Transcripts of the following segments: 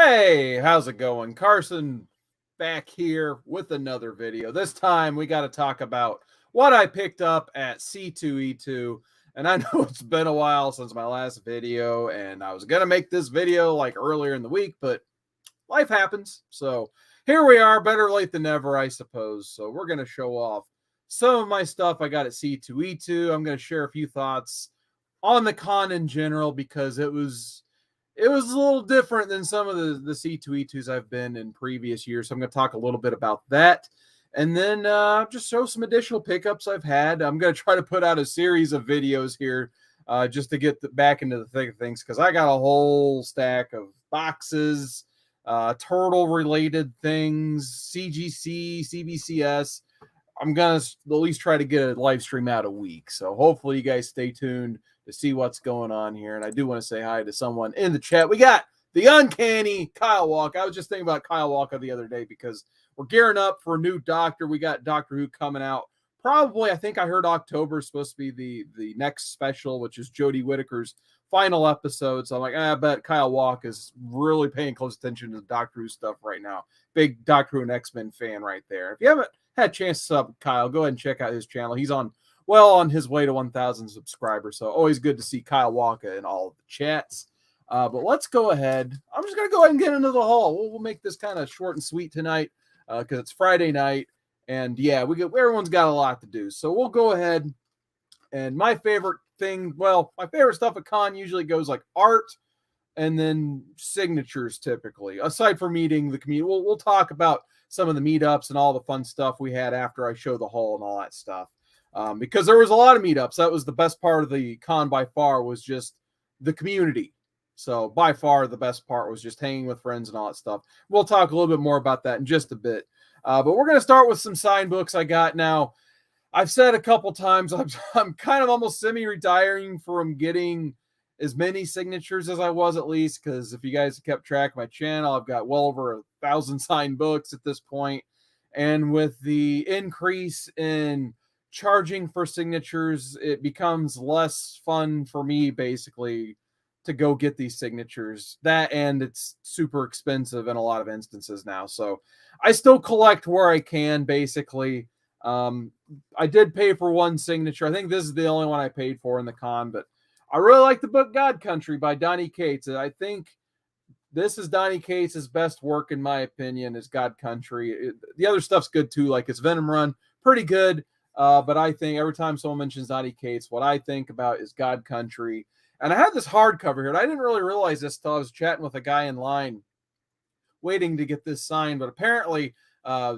Hey, how's it going? Carson back here with another video. This time we got to talk about what I picked up at C2E2. And I know it's been a while since my last video, and I was going to make this video like earlier in the week, but life happens. So here we are, better late than never, I suppose. So we're going to show off some of my stuff I got at C2E2. I'm going to share a few thoughts on the con in general because it was a little different than some of the C2E2s I've been in previous years. So I'm going to talk a little bit about that. And then just show some additional pickups I've had. I'm going to try to put out a series of videos here just to get back into the thick of things because I got a whole stack of boxes, turtle-related things, CGC, CBCS. I'm going to at least try to get a live stream out a week. So hopefully you guys stay tuned to see what's going on here. And I do want to say hi to someone in the chat. We got the uncanny Kyle Walker. I was just thinking about Kyle Walker the other day because we're gearing up for a new Doctor. We got Doctor Who coming out. Probably, I think I heard October is supposed to be the next special, which is Jodie Whittaker's final episode. So I'm like, I bet Kyle Walker is really paying close attention to the Doctor Who stuff right now. Big Doctor Who and X-Men fan right there. If you haven't had a chance to sub Kyle, go ahead and check out his channel. He's on his way to 1,000 subscribers. So always good to see Kyle Walker in all of the chats. But let's go ahead. I'm just going to go ahead and get into the haul. We'll make this kind of short and sweet tonight because it's Friday night. And yeah, everyone's got a lot to do. So we'll go ahead. And my favorite thing, my favorite stuff at con usually goes like art and then signatures typically, aside from meeting the community. We'll talk about some of the meetups and all the fun stuff we had after I show the haul and all that stuff. Because there was a lot of meetups. That was the best part of the con by far, was just the community. So by far the best part was just hanging with friends and all that stuff. We'll talk a little bit more about that in just a bit. But we're going to start with some signed books I got. Now, I've said a couple times, I'm kind of almost semi-retiring from getting as many signatures as I was, at least, because if you guys have kept track of my channel, I've got well over 1,000 signed books at this point. And with the increase in charging for signatures, it becomes less fun for me, basically, to go get these signatures. That, and it's super expensive in a lot of instances now. So I still collect where I can, basically. I did pay for one signature. I think this is the only one I paid for in the con, but I really like the book God Country by Donny Cates. I think this is Donny Cates' best work, in my opinion, is God Country. The other stuff's good too, like his Venom run, pretty good. But I think every time someone mentions Donny Cates, what I think about is God Country. And I had this hardcover here, and I didn't really realize this until I was chatting with a guy in line waiting to get this signed. But apparently,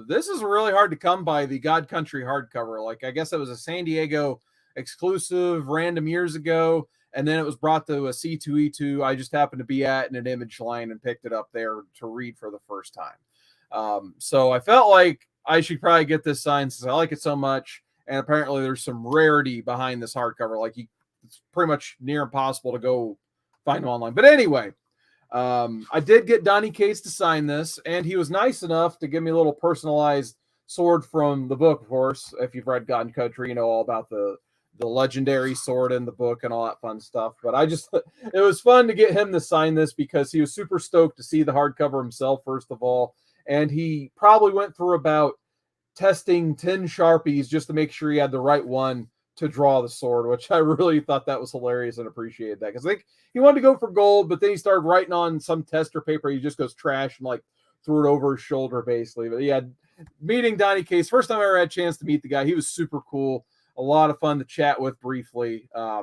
this is really hard to come by, the God Country hardcover. Like, I guess it was a San Diego exclusive random years ago, and then it was brought to a C2E2 I just happened to be at in an image line and picked it up there to read for the first time. So I felt like I should probably get this signed since I like it so much. And apparently there's some rarity behind this hardcover. Like, it's pretty much near impossible to go find them online. But anyway, I did get Donny Cates to sign this, and he was nice enough to give me a little personalized sword from the book, of course. If you've read God Country, you know all about the legendary sword in the book and all that fun stuff. But it was fun to get him to sign this because he was super stoked to see the hardcover himself, first of all. And he probably went through about testing 10 Sharpies just to make sure he had the right one to draw the sword, which I really thought that was hilarious and appreciated that. Because I think he wanted to go for gold, but then he started writing on some tester paper. He just goes trash and like threw it over his shoulder, basically. But yeah, meeting Donny Cates, first time I ever had a chance to meet the guy. He was super cool. A lot of fun to chat with briefly. I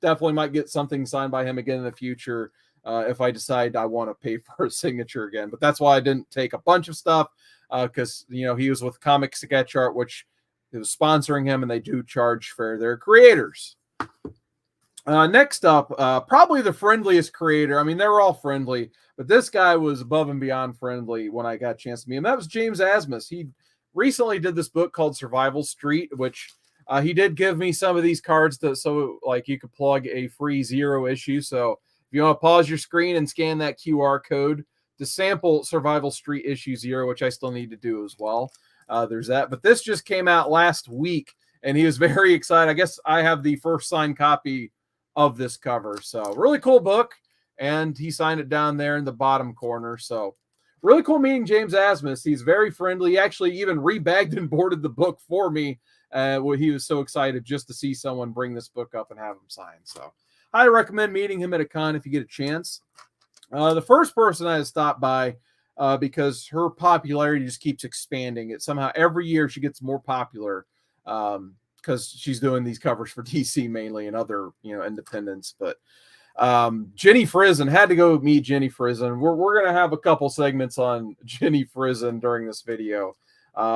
definitely might get something signed by him again in the future if I decide I want to pay for a signature again. But that's why I didn't take a bunch of stuff because, he was with Comic Sketch Art, which is sponsoring him, and they do charge for their creators. Next up, probably the friendliest creator. I mean, they were all friendly, but this guy was above and beyond friendly when I got a chance to meet him. That was James Asmus. He recently did this book called Survival Street, which he did give me some of these cards so like you could plug a free 0 issue. So if you want to pause your screen and scan that QR code to sample Survival Street issue 0, which I still need to do as well. There's that. But this just came out last week, and he was very excited. I guess I have the first signed copy of this cover. So really cool book. and he signed it down there in the bottom corner. So really cool meeting James Asmus. He's very friendly. He actually even rebagged and boarded the book for me. He was so excited just to see someone bring this book up and have him sign. So I recommend meeting him at a con if you get a chance. The first person I had stopped by, because her popularity just keeps expanding. It somehow every year she gets more popular, because she's doing these covers for DC mainly and other independents. But Jenny Frizen, had to go meet Jenny Frizen. We're gonna have a couple segments on Jenny Frizen during this video,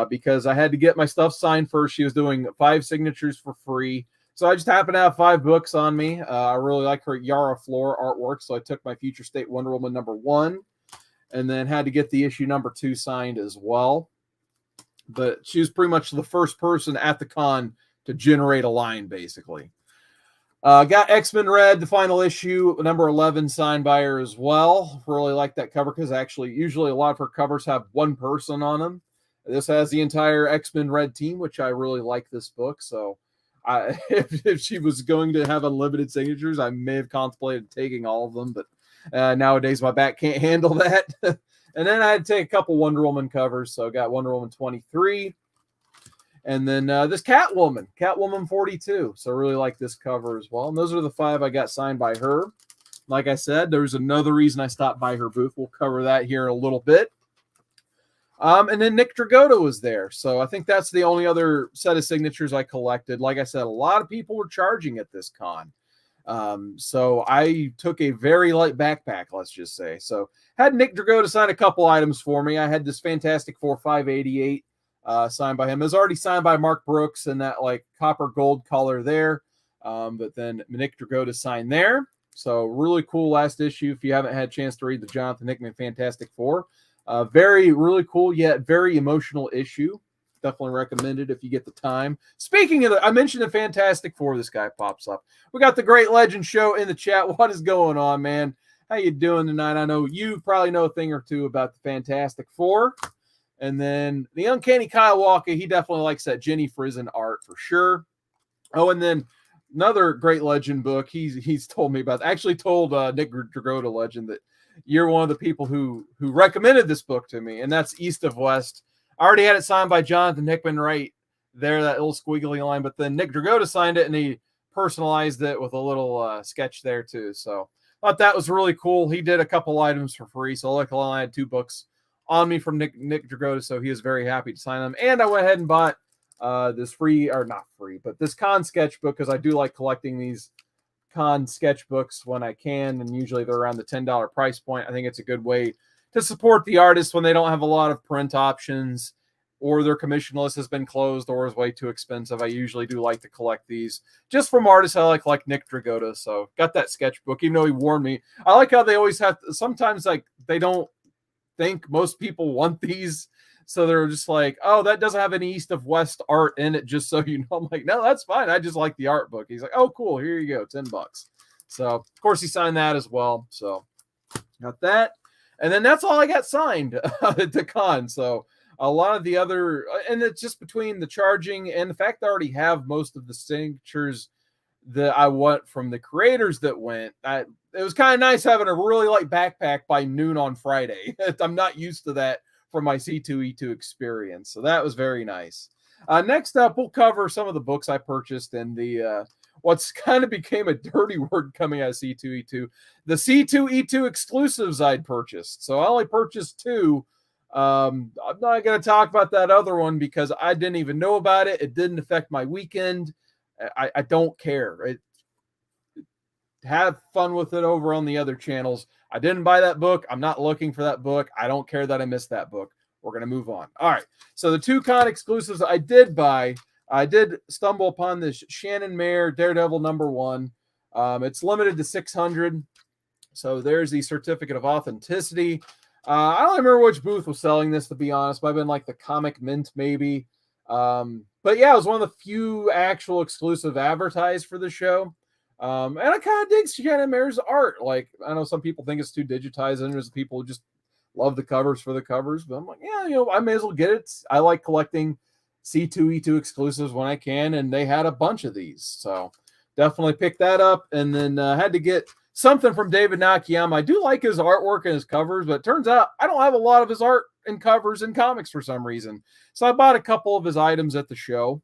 because I had to get my stuff signed first. She was doing 5 signatures for free. So I just happened to have 5 books on me. I really like her Yara Flora artwork, so I took my Future State Wonder Woman #1, and then had to get the issue #2 signed as well. But she was pretty much the first person at the con to generate a line, basically. Got X-Men Red, the final issue, #11, signed by her as well. Really like that cover because actually, usually a lot of her covers have one person on them. This has the entire X-Men Red team, which I really like this book. So if she was going to have unlimited signatures, I may have contemplated taking all of them. But nowadays, my back can't handle that. And then I had to take a couple Wonder Woman covers. So I got Wonder Woman 23. And then this Catwoman 42. So I really like this cover as well. And those are the 5 I got signed by her. Like I said, there's another reason I stopped by her booth. We'll cover that here in a little bit. And then Nick Dragotta was there. So I think that's the only other set of signatures I collected. Like I said, a lot of people were charging at this con. So I took a very light backpack, let's just say. So had Nick Dragotta sign a couple items for me. I had this Fantastic Four 588. Signed by him. It was already signed by Mark Brooks in that like copper gold color there. But then Nick Dragotta signed there. So really cool last issue. If you haven't had a chance to read the Jonathan Hickman Fantastic Four, really cool yet very emotional issue. Definitely recommended if you get the time. Speaking of I mentioned the Fantastic Four. This guy pops up. We got the Great Legend Show in the chat. What is going on, man? How you doing tonight? I know you probably know a thing or two about the Fantastic Four. And then the Uncanny Kyle Walker, he definitely likes that Jenny Frizen art for sure. Oh, and then another Great Legend book he's told me about. Actually told Nick Dragotta Legend that you're one of the people who recommended this book to me, and that's East of West. I already had it signed by Jonathan Hickman right there, that little squiggly line, but then Nick Dragotta signed it, and he personalized it with a little sketch there too. So I thought that was really cool. He did a couple items for free, so luckily I had 2 books on me from Nick Dragotta, so he is very happy to sign them. And I went ahead and bought this this con sketchbook, because I do like collecting these con sketchbooks when I can, and usually they're around the $10 price point. I think it's a good way to support the artists when they don't have a lot of print options, or their commission list has been closed or is way too expensive. I usually do like to collect these just from artists I like Nick Dragotta. So got that sketchbook, even though he warned me. I like how they always have sometimes like they don't think most people want these, so they're just like, oh, that doesn't have any East of West art in it, just so you know. I'm like, no, that's fine, I just like the art book. He's like, oh cool, here you go, $10. So of course he signed that as well. So got that, and then that's all I got signed at the con. So a lot of the other, and it's just between the charging and the fact I already have most of the signatures that I want from the creators that went. It was kind of nice having a really light backpack by noon on Friday. I'm not used to that from my C2E2 experience, so that was very nice. Next up, we'll cover some of the books I purchased and the what's kind of became a dirty word coming out of C2E2, the C2E2 exclusives I'd purchased. So I only purchased 2. I'm not going to talk about that other one because I didn't even know about it. It didn't affect my weekend. I don't care. Have fun with it over on the other channels. I didn't buy that book. I'm not looking for that book. I don't care that I missed that book. We're going to move on. All right. So the 2 con exclusives I did buy, I did stumble upon this Shannon Mayer Daredevil #1. It's limited to 600. So there's the certificate of authenticity. I don't remember which booth was selling this, to be honest. Might have been like the Comic Mint, maybe. But yeah, it was one of the few actual exclusive advertised for the show. And I kind of dig Shannon Mayer's art. Like, I know some people think it's too digitized, and there's people who just love the covers for the covers. But I'm like, yeah, I may as well get it. I like collecting C2E2 exclusives when I can, and they had a bunch of these. So definitely picked that up. And then had to get something from David Nakayama. I do like his artwork and his covers, but it turns out I don't have a lot of his art and covers and comics for some reason. So I bought a couple of his items at the show.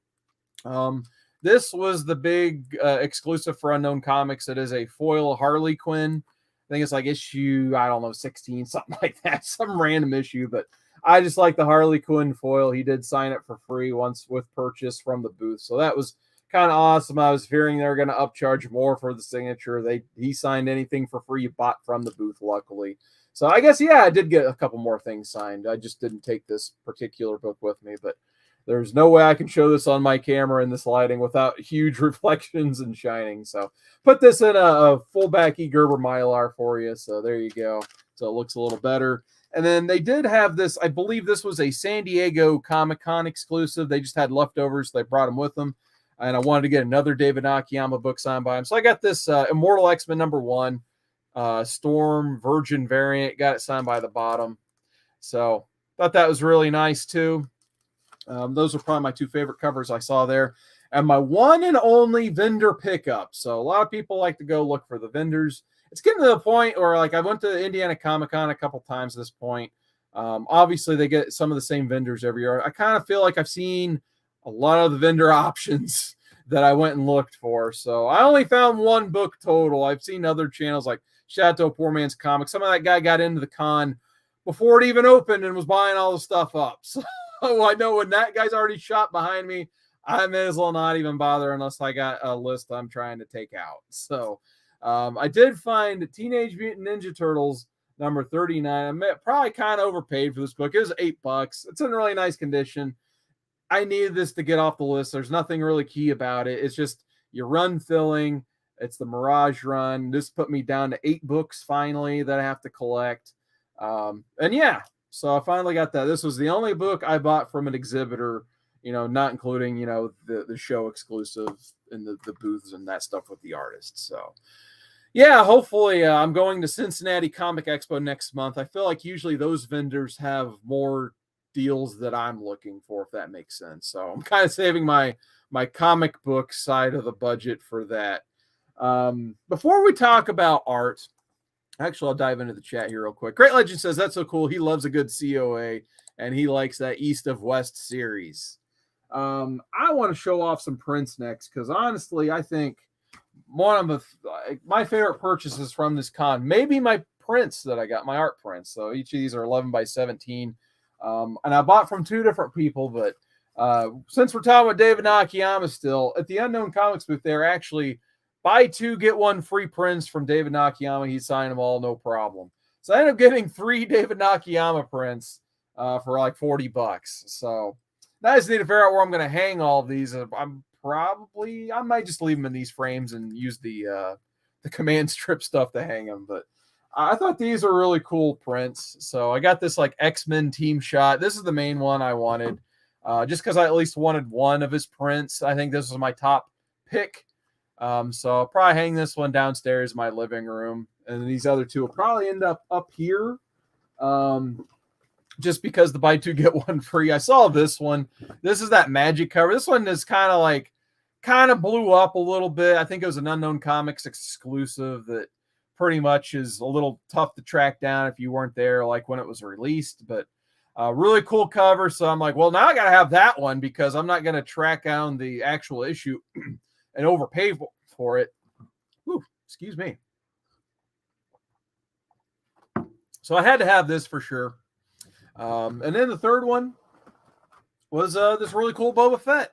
This was the big exclusive for Unknown Comics. It is a foil Harley Quinn. I think it's like issue, I don't know, 16, something like that, some random issue. But I just like the Harley Quinn foil. He did sign it for free once with purchase from the booth. So that was kind of awesome. I was fearing they were going to upcharge more for the signature. He signed anything for free you bought from the booth, luckily. So I guess, yeah, I did get a couple more things signed. I just didn't take this particular book with me, but there's no way I can show this on my camera in this lighting without huge reflections and shining. So put this in a full-back E. Gerber Mylar for you. So there you go. So it looks a little better. And then they did have this, I believe this was a San Diego Comic-Con exclusive. They just had leftovers. So they brought them with them. And I wanted to get another David Nakayama book signed by him. So I got this Immortal X-Men #1, Storm Virgin variant. Got it signed by the bottom. So thought that was really nice too. Those are probably my two favorite covers I saw there. And my one and only vendor pickup. So a lot of people like to go look for the vendors. It's getting to the point where, like, I went to Indiana Comic-Con a couple times at this point. Obviously, they get some of the same vendors every year. I kind of feel like I've seen a lot of the vendor options that I went and looked for. So I only found one book total. I've seen other channels like Chateau Poor Man's Comics. Some of that guy got into the con before it even opened and was buying all the stuff up. So I know when that guy's already shot behind me, I may as well not even bother unless I got a list I'm trying to take out. So I did find Teenage Mutant Ninja Turtles #39. I probably kind of overpaid for this book. It was $8. It's in really nice condition. I needed this to get off the list. There's nothing really key about it. It's just your run filling. It's the Mirage run. This put me down to 8 books finally that I have to collect. And yeah, so I finally got that. This was the only book I bought from an exhibitor, not including, the show exclusive and the booths and that stuff with the artists. So yeah, hopefully I'm going to Cincinnati Comic Expo next month. I feel like usually those vendors have more deals that I'm looking for, if that makes sense. So I'm kind of saving my comic book side of the budget for that. Before we talk about art, actually, I'll dive into the chat here real quick. Great Legend says, that's so cool. He loves a good COA, and he likes that East of West series. I want to show off some prints next, because honestly, I think one of my favorite purchases from this con, maybe my prints that I got, my art prints. So each of these are 11 by 17. And I bought from 2 different people, but since we're talking about David Nakayama still, at the Unknown Comics booth, they're actually buy 2, get 1 free prints from David Nakayama. He signed them all, no problem. So I ended up getting 3 David Nakayama prints for like $40. So I just need to figure out where I'm going to hang all of these. I might just leave them in these frames and use the command strip stuff to hang them. But I thought these are really cool prints. So I got this like X-Men team shot. This is the main one I wanted, just because I at least wanted one of his prints. I think this was my top pick. So I'll probably hang this one downstairs in my living room. And these other 2 will probably end up here. Just because the buy 2, get 1 free. I saw this one. This is that Magic cover. This one is kind of blew up a little bit. I think it was an Unknown Comics exclusive that pretty much is a little tough to track down if you weren't there like when it was released. But really cool cover. So I'm like, well, now I got to have that one because I'm not going to track down the actual issue and overpay for it. Ooh, excuse me. So I had to have this for sure. And then the third one was this really cool Boba Fett.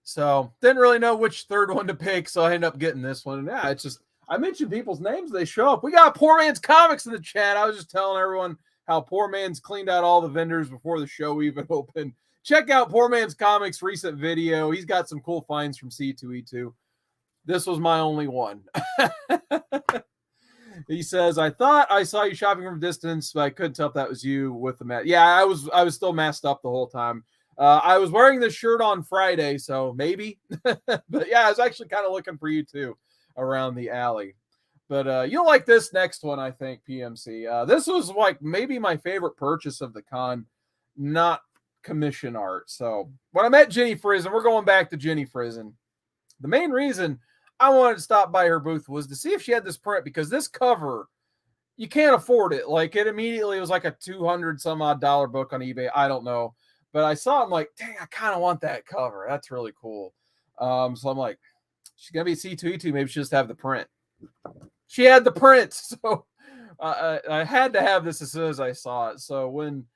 So didn't really know which third one to pick, so I ended up getting this one. And yeah, it's just, I mentioned people's names, they show up. We got Poor Man's Comics in the chat. I was just telling everyone how Poor Man's cleaned out all the vendors before the show even opened. Check out Poor Man's Comics' recent video. He's got some cool finds from C2E2. This was my only one. He says, I thought I saw you shopping from a distance, but I couldn't tell if that was you with the mask. Yeah, I was still masked up the whole time. I was wearing this shirt on Friday, so maybe. But yeah, I was actually kind of looking for you too around the alley. But you'll like this next one, I think, PMC. This was like maybe my favorite purchase of the con, not commission art. So when I met Jenny Frizen, we're going back to Jenny Frizen. The main reason I wanted to stop by her booth was to see if she had this print, because this cover, you can't afford it. Like, it immediately was like a 200 some odd dollar book on eBay. I don't know. But I saw it, I'm like, dang, I kind of want that cover. That's really cool. So I'm like, she's going to be C2E2. Maybe she just have the print. She had the print. So I had to have this as soon as I saw it. So when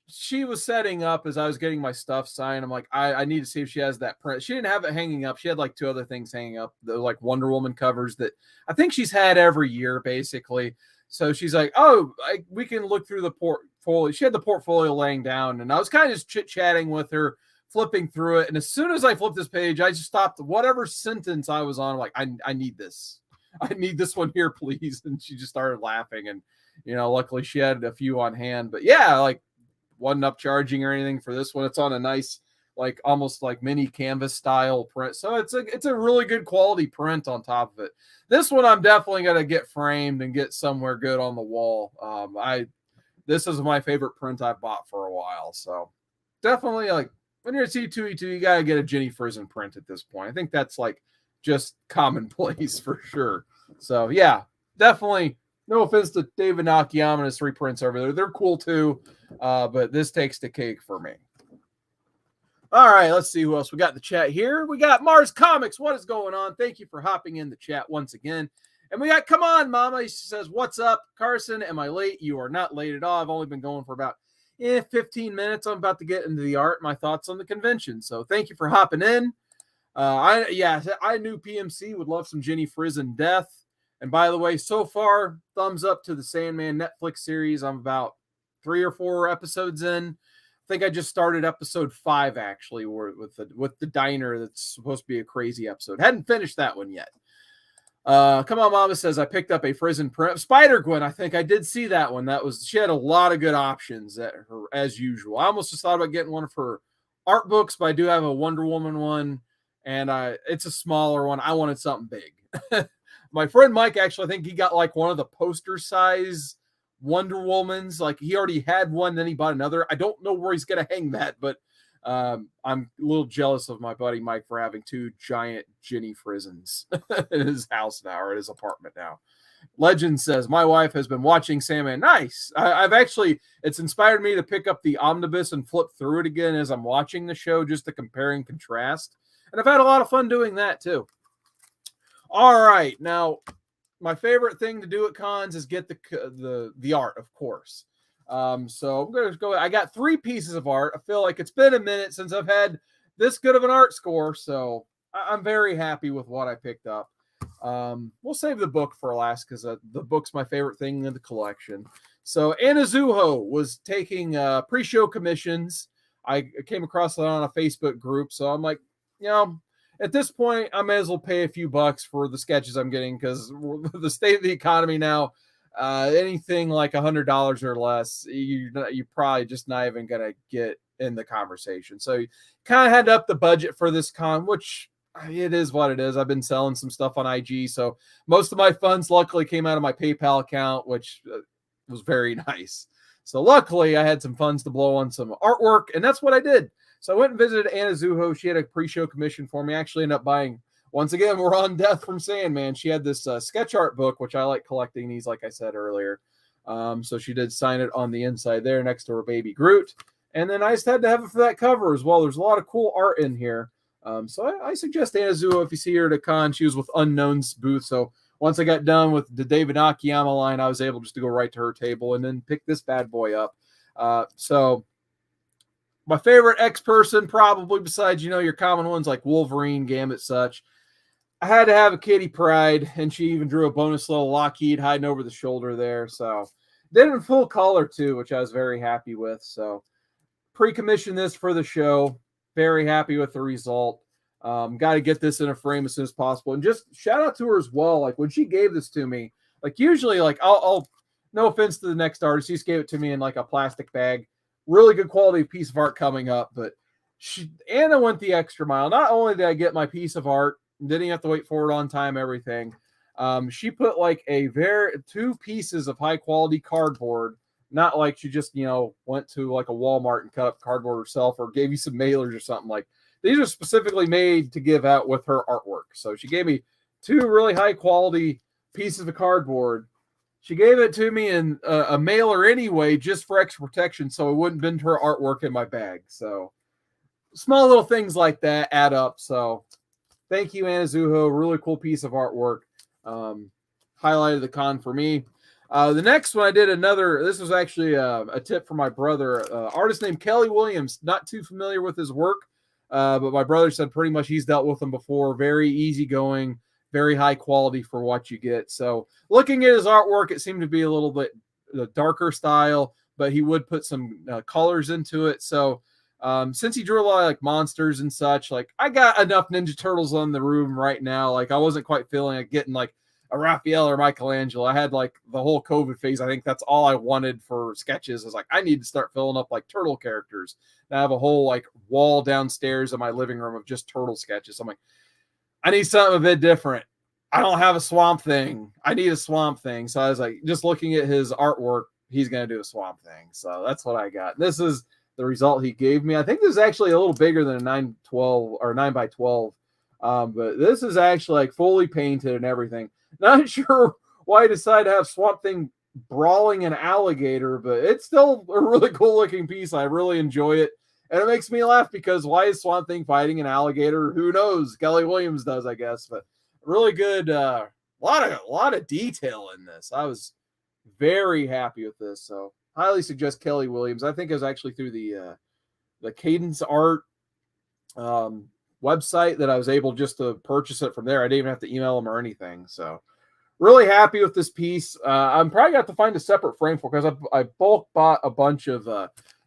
she was setting up, as I was getting my stuff signed, I'm like, I need to see if she has that print. She didn't have it hanging up. She had like 2 other things hanging up, the like Wonder Woman covers that I think she's had every year, basically. So she's like, oh, we can look through the portfolio. She had the portfolio laying down, and I was kind of just chit-chatting with her, flipping through it. And as soon as I flipped this page, I just stopped whatever sentence I was on. I'm like, I need this. I need this one here, please. And she just started laughing. And, luckily she had a few on hand. But yeah, like, wasn't up charging or anything for this one. It's on a nice, like, almost like mini canvas style print. So it's a really good quality print on top of it. This one I'm definitely going to get framed and get somewhere good on the wall. This is my favorite print I've bought for a while. So definitely, like, when you're at C2E2, you got to get a Jenny Frison print at this point. I think that's like just commonplace for sure. So yeah, definitely. No offense to David Nakayama and his 3 prints over there. They're cool too. But this takes the cake for me. All right, let's see who else we got in the chat here. We got Mars Comics. What is going on? Thank you for hopping in the chat once again. And we got, come on, Mama. He says, what's up, Carson? Am I late? You are not late at all. I've only been going for about 15 minutes. I'm about to get into the art, my thoughts on the convention. So thank you for hopping in. I knew PMC would love some Jenny Frison death. And by the way, so far, thumbs up to the Sandman Netflix series. I'm about 3 or 4 episodes in. I think I just started episode 5 actually, with the diner. That's supposed to be a crazy episode. Hadn't finished that one yet. Come on, Mama says I picked up a Frison print. Spider-Gwen, I think I did see that one. She had a lot of good options at her, as usual. I almost just thought about getting one of her art books, but I do have a Wonder Woman one, and it's a smaller one. I wanted something big. My friend Mike, actually, I think he got like one of the poster size Wonder Womans. Like, he already had one, then he bought another. I don't know where he's going to hang that, but I'm a little jealous of my buddy Mike for having 2 giant Jenny Frisons in his house now, or at his apartment now. Legend says, my wife has been watching Sandman. Nice. I've actually, it's inspired me to pick up the omnibus and flip through it again as I'm watching the show, just to compare and contrast. And I've had a lot of fun doing that too. All right. Now, my favorite thing to do at cons is get the art, of course. So I'm going to go. I got 3 pieces of art. I feel like it's been a minute since I've had this good of an art score, so I'm very happy with what I picked up. We'll save the book for last, because the book's my favorite thing in the collection. So Anazuho was taking pre-show commissions. I came across that on a Facebook group, so I'm like, at this point, I may as well pay a few bucks for the sketches I'm getting, because the state of the economy now, anything like $100 or less, you're probably just not even going to get in the conversation. So you kind of had to up the budget for this con, which it is what it is. I've been selling some stuff on IG, so most of my funds luckily came out of my PayPal account, which was very nice. So luckily, I had some funds to blow on some artwork, and that's what I did. So I went and visited Anna Zuho. She had a pre-show commission for me. I actually ended up buying, once again, we're on Death from Sandman. She had this sketch art book, which I like collecting these, like I said earlier. So she did sign it on the inside there next to her baby Groot. And then I just had to have it for that cover as well. There's a lot of cool art in here. So I suggest Anna Zuho, if you see her at a con. She was with Unknown's booth. So once I got done with the David Nakayama line, I was able just to go right to her table and then pick this bad boy up. So my favorite X person, probably besides, your common ones like Wolverine, Gambit, such, I had to have a Kitty Pryde, and she even drew a bonus little Lockheed hiding over the shoulder there. So did it in full color too, which I was very happy with. So pre-commissioned this for the show. Very happy with the result. Got to get this in a frame as soon as possible. And just shout out to her as well. Like, when she gave this to me, like, usually, like, I'll no offense to the next artist, she just gave it to me in like a plastic bag. Really good quality piece of art coming up, but Anna went the extra mile. Not only did I get my piece of art, didn't have to wait for it on time, everything. She put like 2 pieces of high quality cardboard. Not like she just, went to like a Walmart and cut up cardboard herself, or gave you some mailers or something. Like, these are specifically made to give out with her artwork. So she gave me 2 really high quality pieces of cardboard. She gave it to me in a mailer anyway, just for extra protection, so it wouldn't bend her artwork in my bag. So small little things like that add up. So thank you, Anazuho. Really cool piece of artwork. Highlighted the con for me. The next one I did another. This was actually a tip from my brother, artist named Kelly Williams. Not too familiar with his work, but my brother said pretty much he's dealt with them before. Very easygoing, very high quality for what you get. So looking at his artwork, it seemed to be a little bit darker style, but he would put some colors into it. So since he drew a lot of like monsters and such, like I got enough Ninja Turtles on the room right now. Like I wasn't quite feeling like getting like a Raphael or Michelangelo. I had like the whole COVID phase. I think that's all I wanted for sketches. Is like I need to start filling up like turtle characters. And I have a whole like wall downstairs in my living room of just turtle sketches. I'm like, I need something a bit different. I don't have a Swamp Thing. I need a Swamp Thing. So I was like, just looking at his artwork, he's gonna do a Swamp Thing. So that's what I got. This is the result he gave me. I think this is actually a little bigger than a 912 or 9x12. But this is actually like fully painted and everything. Not sure why I decided to have Swamp Thing brawling an alligator, but it's still a really cool looking piece. I really enjoy it. And it makes me laugh because why is Swamp Thing fighting an alligator? Who knows? Kelly Williams does, I guess. But really good, a lot of detail in this. I was very happy with this. So highly suggest Kelly Williams. I think it was actually through the Cadence Art website that I was able just to purchase it from there. I didn't even have to email them or anything. So really happy with this piece. I'm probably got to find a separate frame for because I bulk bought a bunch of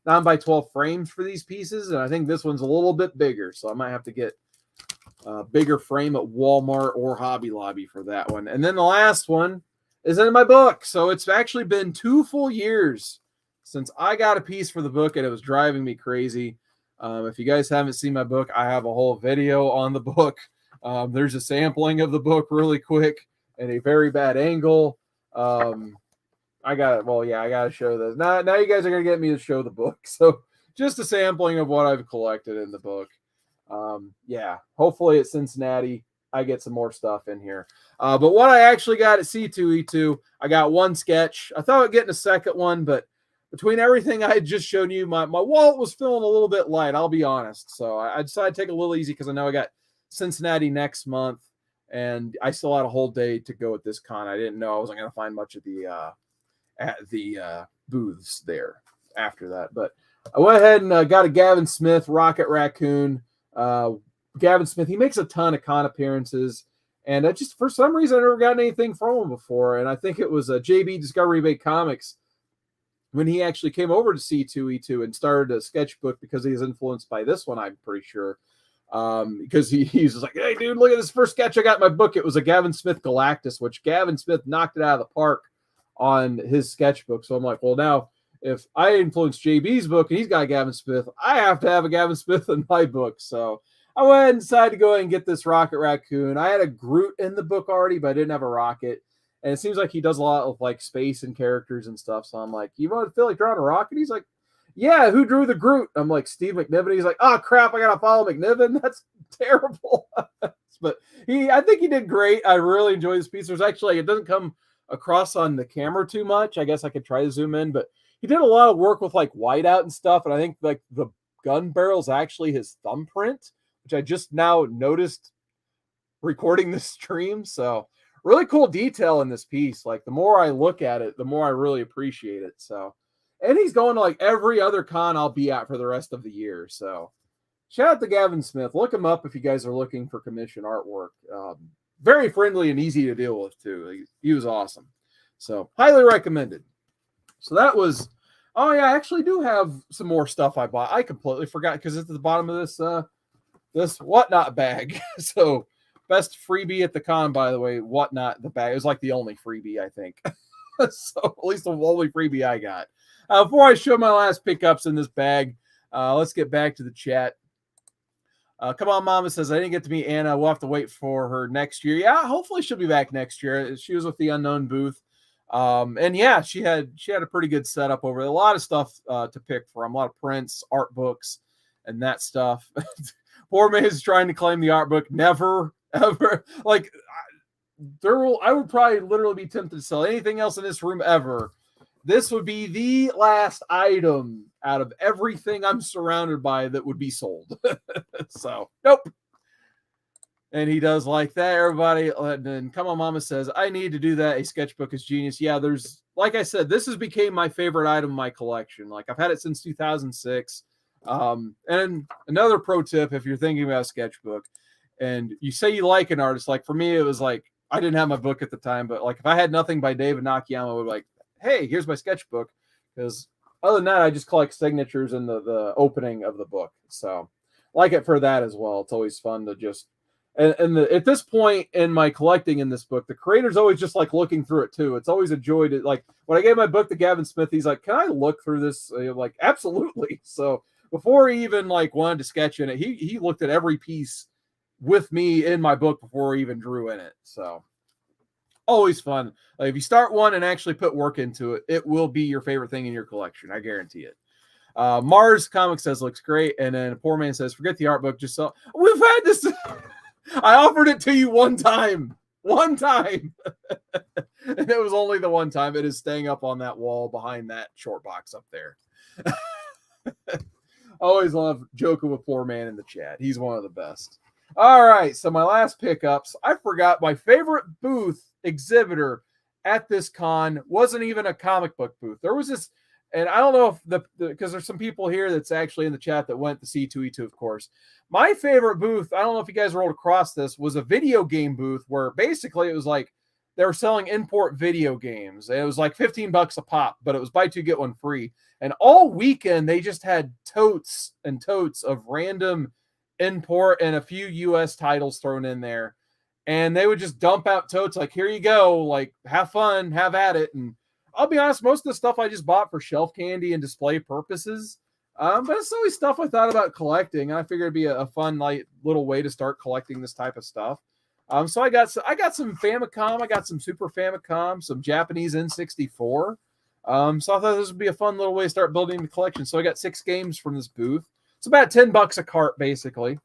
9x12 frames for these pieces, and I think this one's a little bit bigger, so I might have to get a bigger frame at Walmart or Hobby Lobby for that one. And then the last one is in my book. So it's actually been 2 full years since I got a piece for the book, and it was driving me crazy. If you guys haven't seen my book, I have a whole video on the book. There's a sampling of the book really quick and a very bad angle. I got it. Well, yeah, I got to show this. Now you guys are going to get me to show the book. So just a sampling of what I've collected in the book. Yeah, hopefully at Cincinnati, I get some more stuff in here. But what I actually got at C2E2, I got one sketch. I thought I'd get a second one, but between everything I had just shown you, my wallet was feeling a little bit light, I'll be honest. So I decided to take a little easy because I know I got Cincinnati next month, and I still had a whole day to go at this con. I didn't know I wasn't going to find much of the booths there after that. But I went ahead and got a Gavin Smith Rocket Raccoon. Gavin Smith, he makes a ton of con appearances, and I just for some reason I never got anything from him before. And I think it was JB Discovery Bay Comics when he actually came over to C2E2 and started a sketchbook because he was influenced by this one, I'm pretty sure. Because he's just like, hey, dude, look at this first sketch I got in my book. It was a Gavin Smith Galactus, which Gavin Smith knocked it out of the park on his sketchbook. So I'm like, well, now if I influence JB's book and he's got Gavin Smith, I have to have a Gavin Smith in my book. So I went and decided to go ahead and get this Rocket Raccoon. I had a Groot in the book already, but I didn't have a Rocket. And it seems like he does a lot of like space and characters and stuff. So I'm like, you want to feel like drawing a rocket? He's like, yeah, who drew the Groot? I'm like, Steve McNiven. He's like, oh crap, I gotta follow McNiven. That's terrible. But I think he did great. I really enjoyed this piece. There's actually, it doesn't come across on the camera too much. I guess I could try to zoom in, but he did a lot of work with like whiteout and stuff. And I think like the gun barrel is actually his thumbprint, which I just now noticed recording this stream. So really cool detail in this piece. Like the more I look at it, the more I really appreciate it. So, and he's going to like every other con I'll be at for the rest of the year. So shout out to Gavin Smith. Look him up if you guys are looking for commission artwork. Very friendly and easy to deal with too. He was awesome. So highly recommended. So that was, oh yeah, I actually do have some more stuff I bought. I completely forgot because it's at the bottom of this Whatnot bag. So best freebie at the con, by the way, Whatnot, the bag. It was like the only freebie, I think. So at least the only freebie I got. Before I show my last pickups in this bag, let's get back to the chat. Come on, Mama says, I didn't get to meet Anna. We'll have to wait for her next year. Yeah, hopefully she'll be back next year. She was with the Unknown booth. And yeah, she had a pretty good setup over there. A lot of stuff to pick from, a lot of prints, art books, and that stuff. Poor May is trying to claim the art book. Never, ever. Like, I would probably literally be tempted to sell anything else in this room ever. This would be the last item out of everything I'm surrounded by that would be sold. So, nope. And he does like that, everybody. And then Come On Mama says, I need to do that. A sketchbook is genius. Yeah, like I said, this has became my favorite item in my collection. Like, I've had it since 2006. And another pro tip, if you're thinking about a sketchbook and you say you like an artist, like for me, it was like, I didn't have my book at the time, but like if I had nothing by David Nakayama, I would be like, hey, here's my sketchbook. Because other than that, I just collect signatures in the opening of the book. So like it for that as well. It's always fun to just, at this point in my collecting in this book, the creator's always just like looking through it too. It's always a joy to, like, when I gave my book to Gavin Smith, he's like, can I look through this? Like, absolutely. So before he even like wanted to sketch in it, he looked at every piece with me in my book before he even drew in it. So always fun. Like, if you start one and actually put work into it, it will be your favorite thing in your collection. I guarantee it. Mars Comics says looks great. And then a poor man says, forget the art book. Just sell. We've had this. I offered it to you one time. And it was only the one time. It is staying up on that wall behind that short box up there. Always love joking with poor man in the chat. He's one of the best. All right, so my last pickups. I forgot my favorite booth exhibitor at this con wasn't even a comic book booth. There was this, and I don't know if because there's some people here that's actually in the chat that went to C2E2, of course. My favorite booth, I don't know if you guys rolled across this, was a video game booth where basically it was like they were selling import video games. It was like $15 a pop, but it was buy two, get one free. And all weekend, they just had totes and totes of random import and a few US titles thrown in there. And they would just dump out totes like, here you go, like, have fun, have at it. And I'll be honest, most of the stuff I just bought for shelf candy and display purposes. But it's always stuff I thought about collecting. And I figured it'd be a fun, like, little way to start collecting this type of stuff. So I got some Famicom, I got some Super Famicom, some Japanese N64. So I thought this would be a fun little way to start building the collection. So I got 6 games from this booth. It's about $10 a cart, basically.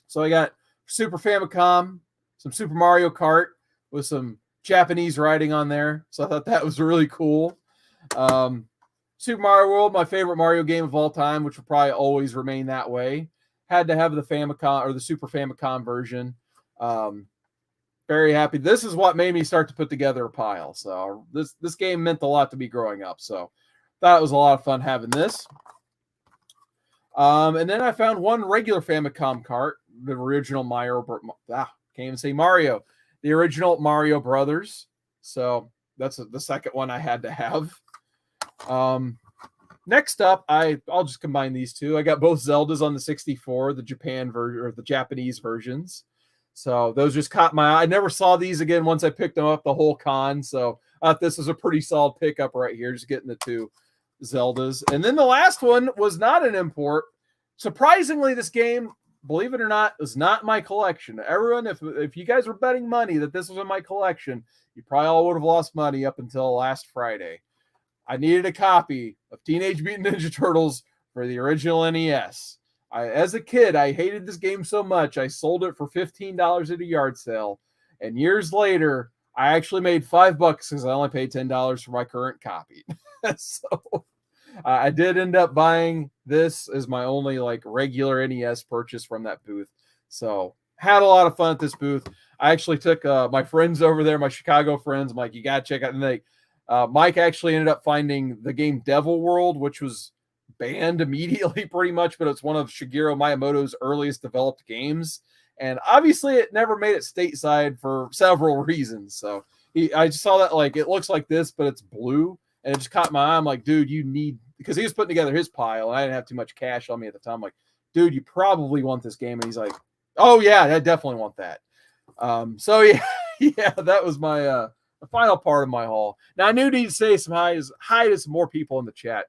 So I got Super Famicom, some Super Mario Kart with some Japanese writing on there. So I thought that was really cool. Super Mario World, my favorite Mario game of all time, which will probably always remain that way. Had to have the Famicom or the Super Famicom version. Very happy. This is what made me start to put together a pile. So this game meant a lot to me growing up. So that was a lot of fun having this. And then I found one regular Famicom cart, the original can't even say Mario, the original Mario Brothers. So that's the second one I had to have. Next up, I'll just combine these two. I got both Zeldas on the 64, the Japan version or the Japanese versions. So those just caught my eye. I never saw these again once I picked them up the whole con. So I thought this was a pretty solid pickup right here, just getting the 2 Zeldas. And then the last one was not an import. Surprisingly, this game, believe it or not, is not my collection. Everyone, if you guys were betting money that this was in my collection, you probably all would have lost money up until last Friday. I needed a copy of Teenage Mutant Ninja Turtles for the original NES. As a kid, I hated this game so much, I sold it for $15 at a yard sale. And years later, I actually made $5 because I only paid $10 for my current copy. So I did end up buying this as my only like regular NES purchase from that booth. So had a lot of fun at this booth. I actually took my friends over there, my Chicago friends. I'm like, you got to check out. And Mike actually ended up finding the game Devil World, which was banned immediately pretty much, but it's one of Shigeru Miyamoto's earliest developed games. And obviously it never made it stateside for several reasons. So I just saw that, like, it looks like this, but it's blue. And it just caught my eye. I'm like, dude, you need, because he was putting together his pile. And I didn't have too much cash on me at the time. I'm like, dude, you probably want this game. And he's like, oh yeah, I definitely want that. So yeah, that was my the final part of my haul. Now I knew to say some hi to some more people in the chat.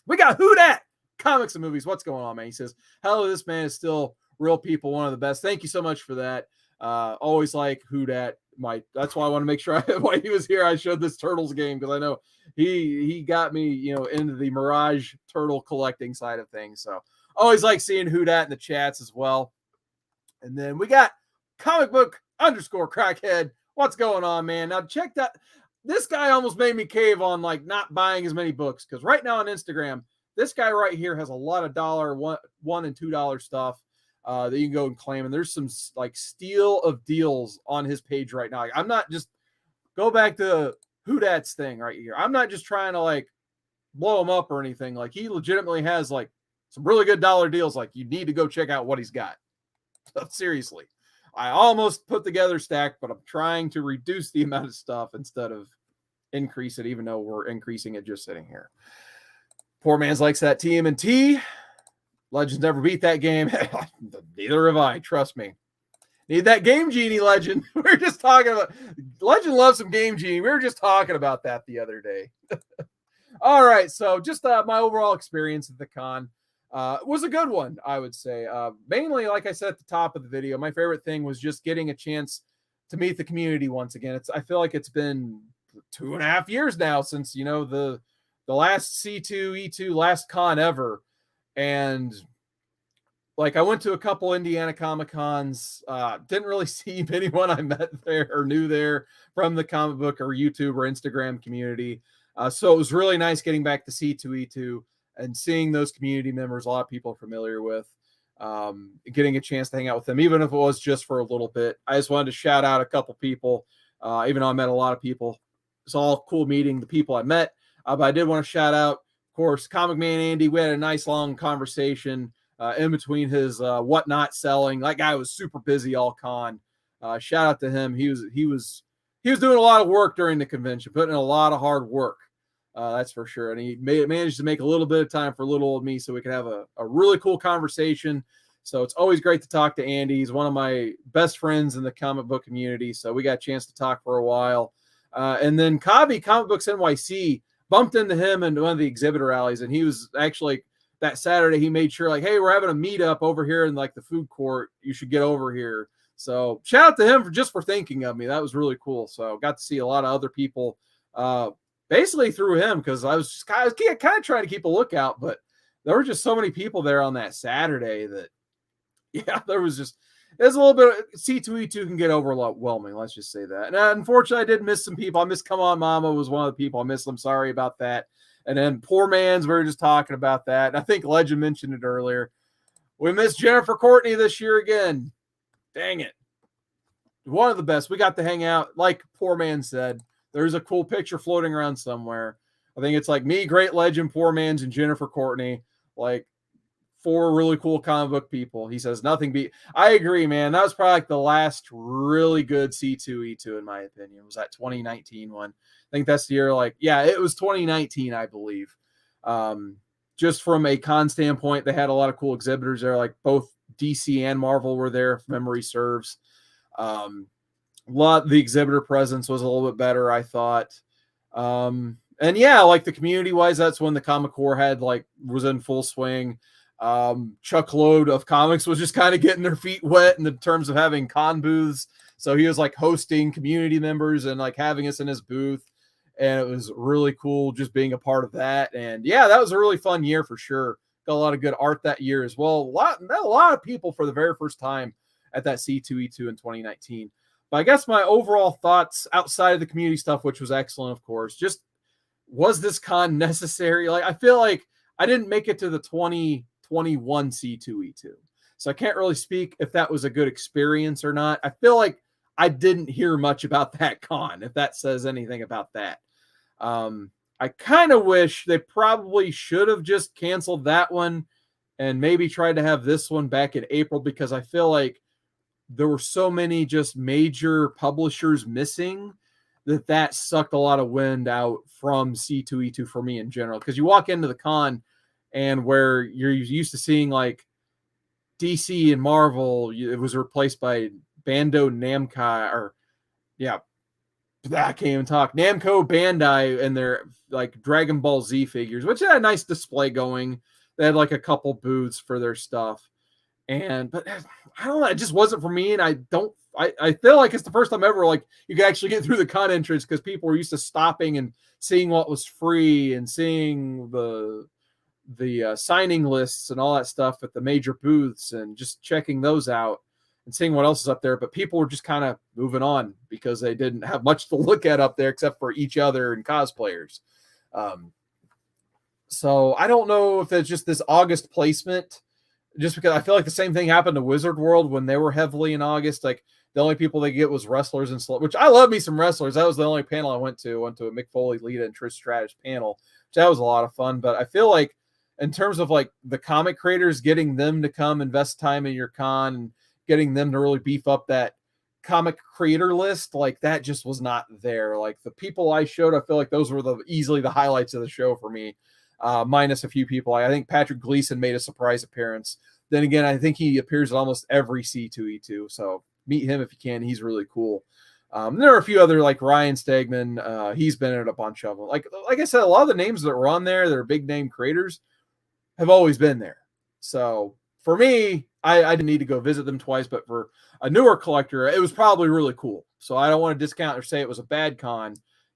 We got Who Dat Comics and Movies. What's going on, man? He says, hello, this man is still real people, one of the best. Thank you so much for that. Always like Who Dat. That's why I want to make sure while he was here, I showed this Turtles game, because I know he got me, into the Mirage turtle collecting side of things. So always like seeing Who Dat in the chats as well. And then we got comic book _crackhead What's going on, man? Now check that. This guy almost made me cave on like not buying as many books, because right now on Instagram, this guy right here has a lot of $1 and $2 stuff that you can go and claim. And there's some like steal of deals on his page right now. I'm not just go back to Who Dat's thing right here. I'm not just trying to like blow him up or anything. Like he legitimately has like some really good dollar deals. Like you need to go check out what he's got. Seriously. I almost put together a stack, but I'm trying to reduce the amount of stuff instead of increase it, even though we're increasing it just sitting here. Poor man's likes that TMNT. Legends never beat that game. Neither have I, trust me. Need that Game Genie, Legend. We were just talking about Legend loves some Game Genie. We were just talking about that the other day. All right, so just my overall experience at the con was a good one, I would say. Mainly, like I said at the top of the video, my favorite thing was just getting a chance to meet the community once again. I feel like it's been 2.5 years now since, you know, the last C2E2 last con ever. And like I went to a couple Indiana Comic Cons, didn't really see anyone I met there or knew there from the comic book or YouTube or Instagram community. So it was really nice getting back to C2E2 and seeing those community members, a lot of people are familiar with, getting a chance to hang out with them, even if it was just for a little bit. I just wanted to shout out a couple people, even though I met a lot of people. It's all cool meeting the people I met, but I did want to shout out, of course, Comic Man Andy. We had a nice long conversation in between his whatnot selling. That guy was super busy all con. Shout out to him. He was doing a lot of work during the convention, putting in a lot of hard work. That's for sure. And he managed to make a little bit of time for little old me so we could have a really cool conversation. So it's always great to talk to Andy. He's one of my best friends in the comic book community. So we got a chance to talk for a while. And then Kavi, Comic Books NYC, bumped into him in one of the exhibitor rallies. And he was actually, that Saturday, he made sure like, hey, we're having a meetup over here in like the food court. You should get over here. So shout out to him for thinking of me. That was really cool. So got to see a lot of other people, basically through him, because I was kind of trying to keep a lookout, but there were just so many people there on that Saturday that, yeah, there's a little bit of C2E2 can get overwhelming. Let's just say that. And unfortunately, I did miss some people. I missed Come On Mama was one of the people I missed. I'm sorry about that. And then Poor Man's, we were just talking about that. And I think Legend mentioned it earlier. We missed Jennifer Courtney this year again. Dang it. One of the best. We got to hang out. Like Poor Man said, there's a cool picture floating around somewhere. I think it's like me, Great Legend, Poor Man's, and Jennifer Courtney. Like 4 really cool comic book people. He says nothing beat. I agree, man. That was probably like the last really good C2E2 in my opinion. Was that 2019 one? I think that's the year. Like, yeah, it was 2019, I believe. Just from a con standpoint, they had a lot of cool exhibitors there. Like both DC and Marvel were there, if memory serves. The exhibitor presence was a little bit better, I thought. And yeah, like the community wise, that's when the Comic Core was in full swing. Chuckload of Comics was just kind of getting their feet wet in the terms of having con booths. So he was like hosting community members and like having us in his booth. And it was really cool just being a part of that. And yeah, that was a really fun year for sure. Got a lot of good art that year as well. A lot of people for the very first time at that C2E2 in 2019. But I guess my overall thoughts outside of the community stuff, which was excellent, of course, just was this con necessary? Like, I feel like I didn't make it to the 2021 C2E2. So I can't really speak if that was a good experience or not. I feel like I didn't hear much about that con, if that says anything about that. I kind of wish they probably should have just canceled that one and maybe tried to have this one back in April, because I feel like there were so many just major publishers missing that sucked a lot of wind out from C2E2 for me in general. Because you walk into the con and where you're used to seeing like DC and Marvel, it was replaced by Bando Namco, or yeah, I can't even talk. Namco Bandai and their like Dragon Ball Z figures, which had a nice display going. They had like a couple booths for their stuff. But I don't know, it just wasn't for me. And I feel like it's the first time ever like you could actually get through the con entrance, because people were used to stopping and seeing what was free and seeing the signing lists and all that stuff at the major booths and just checking those out. and seeing what else is up there. But people were just kind of moving on because they didn't have much to look at up there except for each other and cosplayers. So I don't know if it's just this August placement, just because I feel like the same thing happened to Wizard World when they were heavily in August. Like the only people they get was wrestlers and which I love me some wrestlers. That was the only panel I went to. I went to a Mick Foley, Lita, and Trish Stratus panel, which that was a lot of fun. But I feel like in terms of like the comic creators, getting them to come invest time in your con and getting them to really beef up that comic creator list, like that just was not there. Like the people I showed, I feel like those were easily the highlights of the show for me. Minus a few people. I think Patrick Gleason made a surprise appearance. Then again, I think he appears at almost every C2E2. So meet him if you can. He's really cool. There are a few other like Ryan Stegman. He's been at a bunch of them. Like I said, a lot of the names that were on there, that are big name creators, have always been there. So for me, I didn't need to go visit them twice, but for a newer collector, it was probably really cool. So I don't want to discount or say it was a bad con.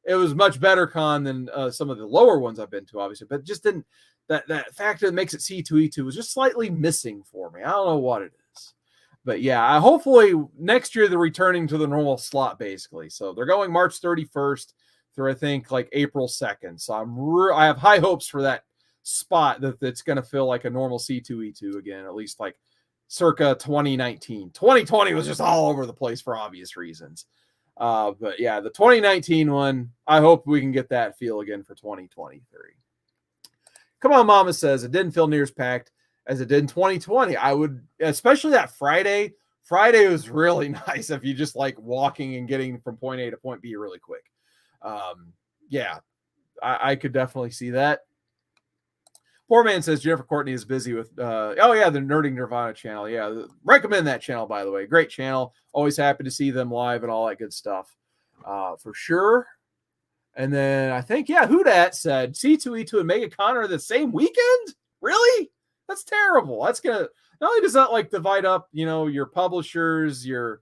It was much better con than some of the lower ones I've been to, obviously, but just didn't that factor that makes it C2E2 was just slightly missing for me. I don't know what it is, but yeah, hopefully next year they're returning to the normal slot basically. So they're going March 31st through I think like April 2nd. So I have high hopes for that spot that's going to feel like a normal C2E2 again, at least like circa 2019. 2020 was just all over the place for obvious reasons. But yeah, the 2019 one, I hope we can get that feel again for 2023. Come on, Mama says it didn't feel near as packed as it did in 2020. I would, especially that Friday. Friday was really nice if you just like walking and getting from point A to point B really quick. Yeah, I could definitely see that. Poor Man says Jennifer Courtney is busy with, the Nerding Nirvana channel. Yeah, recommend that channel, by the way. Great channel. Always happy to see them live and all that good stuff. For sure. And then I think, Who Dat said C2E2 and MegaCon are the same weekend? Really? That's terrible. That's going to, not only does that like divide up, your publishers, your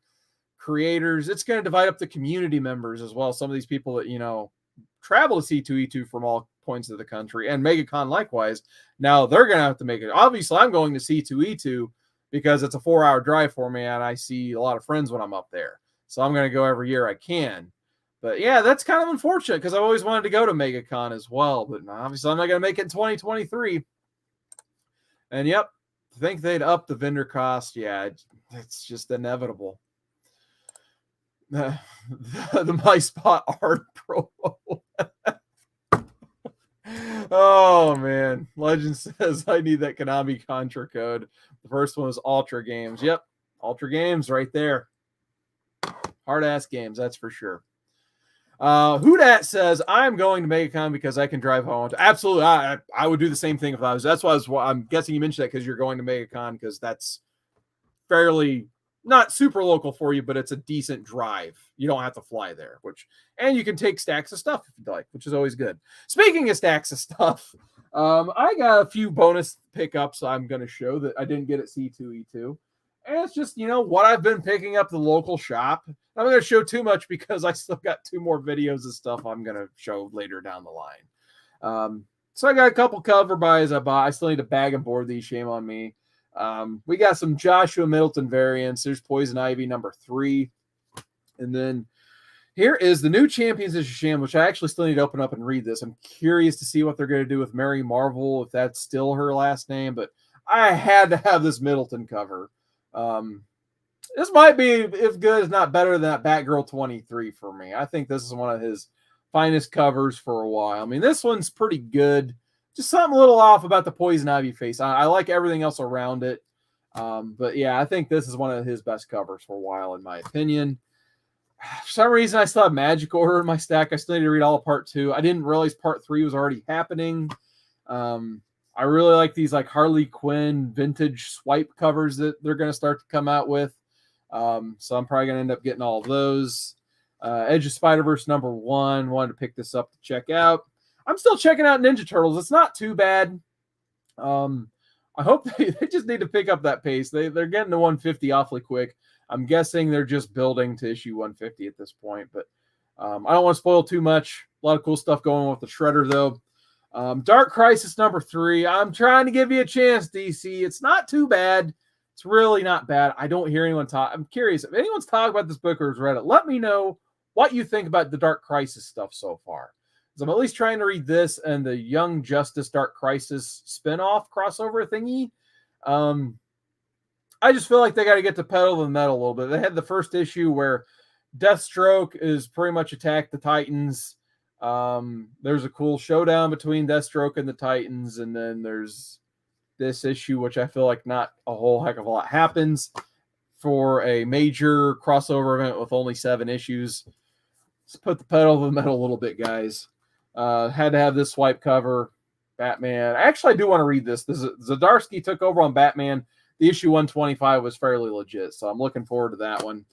creators, it's going to divide up the community members as well. Some of these people that, travel to C2E2 from all points of the country, and MegaCon likewise. Now they're going to have to make it. Obviously, I'm going to C2E2 because it's a 4-hour drive for me, and I see a lot of friends when I'm up there. So I'm going to go every year I can. But yeah, that's kind of unfortunate because I've always wanted to go to MegaCon as well. But obviously, I'm not going to make it in 2023. And yep, I think they'd up the vendor cost. Yeah, it's just inevitable. The My Spot art promo. Oh man, Legend says I need that Konami Contra code. The first one was Ultra Games. Yep, Ultra Games right there. Hard ass games, that's for sure. Who Dat says I'm going to MegaCon because I can drive home. Absolutely, I would do the same thing if I was. That's why I'm guessing you mentioned that because you're going to MegaCon because that's fairly not super local for you, but it's a decent drive. You don't have to fly there, and you can take stacks of stuff if you'd like, which is always good. Speaking of stacks of stuff, I got a few bonus pickups I'm going to show that I didn't get at C2E2. And it's just, what I've been picking up the local shop. I'm not going to show too much because I still got 2 more videos of stuff I'm going to show later down the line. So I got a couple cover buys I bought. I still need to bag and board these. Shame on me. We got some Joshua Middleton variants. There's Poison Ivy number 3. And then here is the new Champions of Shazam, which I actually still need to open up and read this. I'm curious to see what they're going to do with Mary Marvel, if that's still her last name. But I had to have this Middleton cover. This might be, if good, if not better than that Batgirl 23 for me. I think this is one of his finest covers for a while. I mean, this one's pretty good. Just something a little off about the Poison Ivy face. I like everything else around it. But yeah, I think this is one of his best covers for a while, in my opinion. For some reason, I still have Magic Order in my stack. I still need to read all of Part 2. I didn't realize Part 3 was already happening. I really like these like Harley Quinn vintage swipe covers that they're going to start to come out with. So I'm probably going to end up getting all of those. Edge of Spider-Verse number 1. Wanted to pick this up to check out. I'm still checking out Ninja Turtles. It's not too bad. I hope they just need to pick up that pace. They're getting to 150 awfully quick. I'm guessing they're just building to issue 150 at this point. But I don't want to spoil too much. A lot of cool stuff going on with the Shredder, though. Dark Crisis number 3. I'm trying to give you a chance, DC. It's not too bad. It's really not bad. I don't hear anyone talk. I'm curious if anyone's talking about this book or has read it. Let me know what you think about the Dark Crisis stuff so far. Because I'm at least trying to read this and the Young Justice Dark Crisis spinoff crossover thingy. I just feel like they got to get to pedal to the metal a little bit. They had the first issue where Deathstroke is pretty much attacked the Titans. There's a cool showdown between Deathstroke and the Titans, and then there's this issue, which I feel like not a whole heck of a lot happens for a major crossover event with only 7 issues. Let's put the pedal to the metal a little bit, guys. Had to have this swipe cover. Batman. Actually, I do want to read this. Zdarsky took over on Batman. The issue 125 was fairly legit, so I'm looking forward to that one.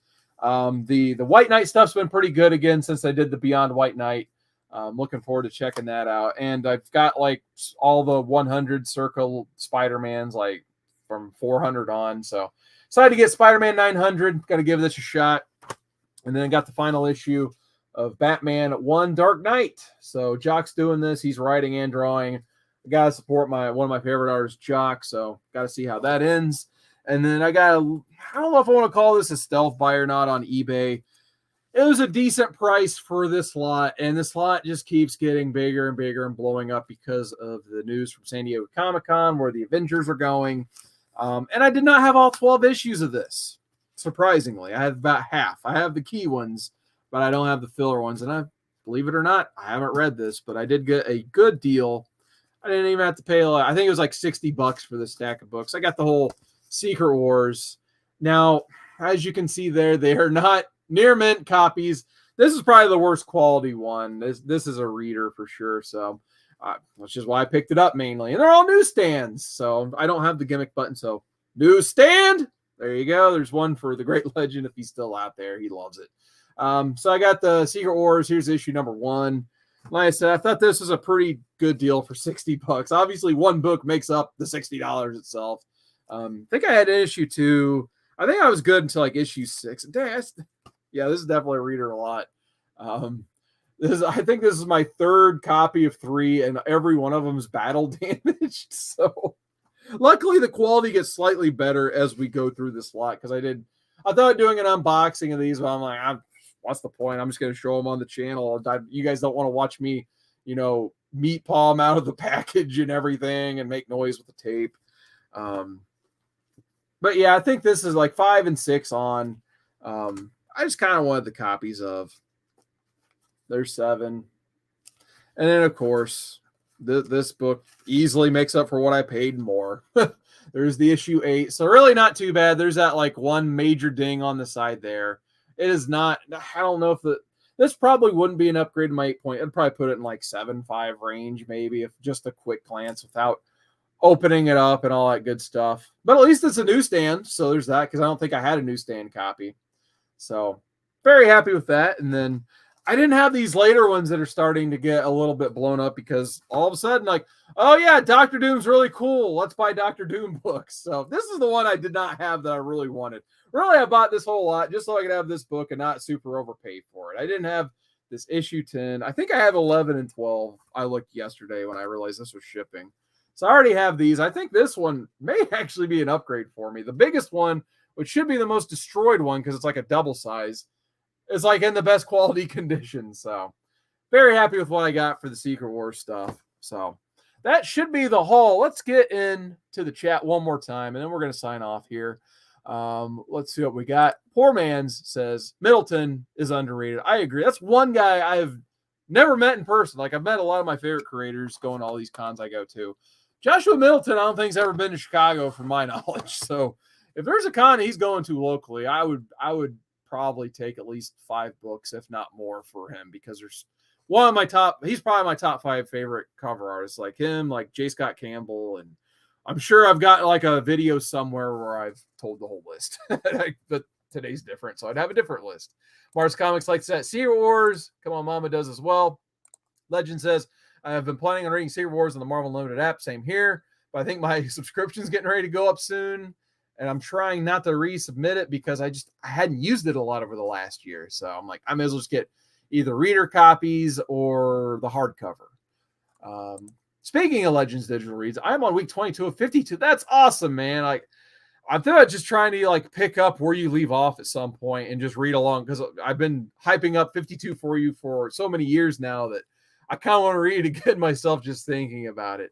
The White Knight stuff's been pretty good again since I did the Beyond White Knight. I'm looking forward to checking that out. And I've got like all the 100 Circle Spider-Mans, like from 400 on. So decided to get Spider-Man 900. Got to give this a shot. And then I got the final issue of Batman 1 Dark Knight. So Jock's doing this. He's writing and drawing. I got to support one of my favorite artists, Jock. So got to see how that ends. And then I don't know if I want to call this a stealth buy or not on eBay. It was a decent price for this lot, and this lot just keeps getting bigger and bigger and blowing up because of the news from San Diego Comic-Con where the Avengers are going. And I did not have all 12 issues of this, surprisingly. I have about half. I have the key ones, but I don't have the filler ones. And believe it or not, I haven't read this, but I did get a good deal. I didn't even have to pay a lot. I think it was like $60 for this stack of books. I got the whole Secret Wars. Now, as you can see there, they are not near mint copies. This is probably the worst quality one. This is a reader for sure. So, which is why I picked it up mainly. And they're all newsstands. So I don't have the gimmick button. So newsstand. There you go. There's one for the Great Legend if he's still out there. He loves it. So I got the Secret Wars. Here's issue number 1. Like I said, I thought this was a pretty good deal for $60. Obviously, one book makes up the $60 itself. I think I had issue 2. I think I was good until like issue 6. Dang, yeah, this is definitely a reader a lot. I think this is my 3rd copy of 3, and every one of them is battle damaged. So luckily the quality gets slightly better as we go through this lot, because I thought doing an unboxing of these, but I'm like, what's the point? I'm just going to show them on the channel. You guys don't want to watch me, meat palm out of the package and everything and make noise with the tape. But yeah, I think this is like 5 and 6 on. I just kind of wanted the copies of. There's 7. And then, of course, this book easily makes up for what I paid more. There's the issue 8. So really not too bad. There's that like one major ding on the side there. It is not, I don't know if this probably wouldn't be an upgrade to my 8 point. I'd probably put it in like 7.5 range, maybe, if just a quick glance without opening it up and all that good stuff. But at least it's a newsstand. So there's that, because I don't think I had a newsstand copy. So very happy with that. And then I didn't have these later ones that are starting to get a little bit blown up, because all of a sudden, like, oh yeah, Dr. Doom's really cool. Let's buy Dr. Doom books. So this is the one I did not have that I really wanted. Really, I bought this whole lot just so I could have this book and not super overpay for it. I didn't have this issue 10. I think I have 11 and 12. I looked yesterday when I realized this was shipping. So I already have these. I think this one may actually be an upgrade for me. The biggest one, which should be the most destroyed one because it's like a double size, is like in the best quality condition. So very happy with what I got for the Secret Wars stuff. So that should be the haul. Let's get into the chat one more time, and then we're going to sign off here. Let's see what we got. Poor Man's says Middleton is underrated. I agree. That's one guy I've never met in person. Like, I've met a lot of my favorite creators going to all these cons I go to. Joshua Middleton, I don't think he's ever been to Chicago from my knowledge. So if there's a con he's going to locally, I would probably take at least 5 books, if not more, for him, because there's one of my he's probably my top 5 favorite cover artists, like him, like J. Scott Campbell, and I'm sure I've got like a video somewhere where I've told the whole list. But today's different, so I'd have a different list. Mars Comics likes that. Secret Wars, Come On Mama does as well. Legend says, I have been planning on reading Secret Wars on the Marvel Unlimited app. Same here, but I think my subscription's getting ready to go up soon, and I'm trying not to resubmit it because I hadn't used it a lot over the last year. So I'm like, I may as well just get either reader copies or the hardcover. Speaking of Legends digital reads, I'm on week 22 of 52. That's awesome, man. Like, I'm thinking about just trying to like pick up where you leave off at some point and just read along, because I've been hyping up 52 for you for so many years now that I kind of want to read it again myself just thinking about it.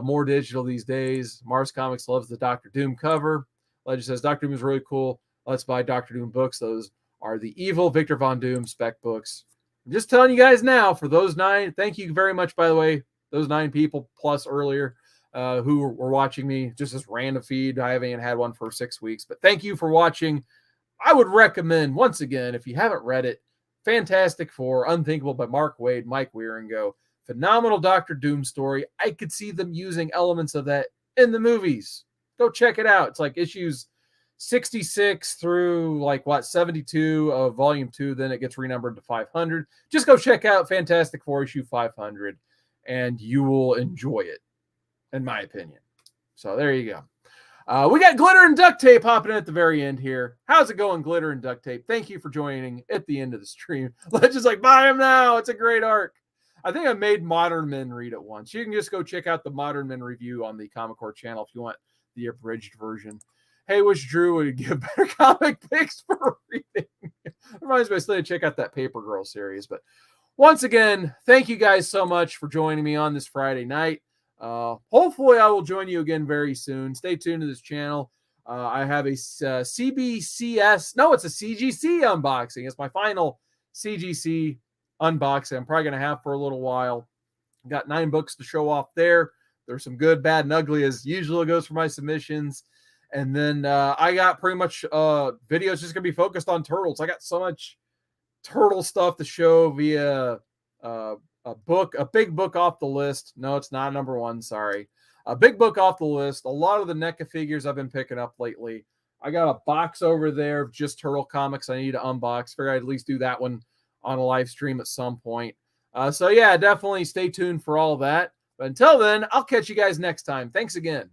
More digital these days. Mars Comics loves the Doctor Doom cover. Legend says Doctor Doom is really cool. Let's buy Doctor Doom books. Those are the evil Victor Von Doom spec books. I'm just telling you guys now, for those 9, thank you very much, by the way, those 9 people plus earlier who were watching me, just this random feed. I haven't even had one for 6 weeks, but thank you for watching. I would recommend, once again, if you haven't read it, Fantastic Four, Unthinkable by Mark Waid, Mike Wieringo. Phenomenal Doctor Doom story. I could see them using elements of that in the movies. Go check it out. It's like issues 66 through 72 of volume 2. Then it gets renumbered to 500. Just go check out Fantastic Four issue 500 and you will enjoy it, in my opinion. So there you go. We got Glitter and Duct Tape hopping at the very end here. How's it going, Glitter and Duct Tape? Thank you for joining at the end of the stream. Let's just buy him now. It's a great arc. I think I made Modern Men read it once. You can just go check out the Modern Men review on the Comic Core channel if you want the abridged version. Hey, wish Drew would give better comic picks for reading. Reminds me, I still need to check out that Paper Girl series. But once again, thank you guys so much for joining me on this Friday night. Hopefully, I will join you again very soon. Stay tuned to this channel. I have a CBCS. No, it's a CGC unboxing. It's my final CGC unboxing. I'm probably going to have for a little while. Got 9 books to show off there. There's some good, bad, and ugly as usual goes for my submissions. And then I got pretty much videos just going to be focused on turtles. I got so much turtle stuff to show via a big book off the list. No, it's not number 1. Sorry. A big book off the list. A lot of the NECA figures I've been picking up lately. I got a box over there of just turtle comics I need to unbox. Figure I'd at least do that one on a live stream at some point. So yeah, definitely stay tuned for all that. But until then, I'll catch you guys next time. Thanks again.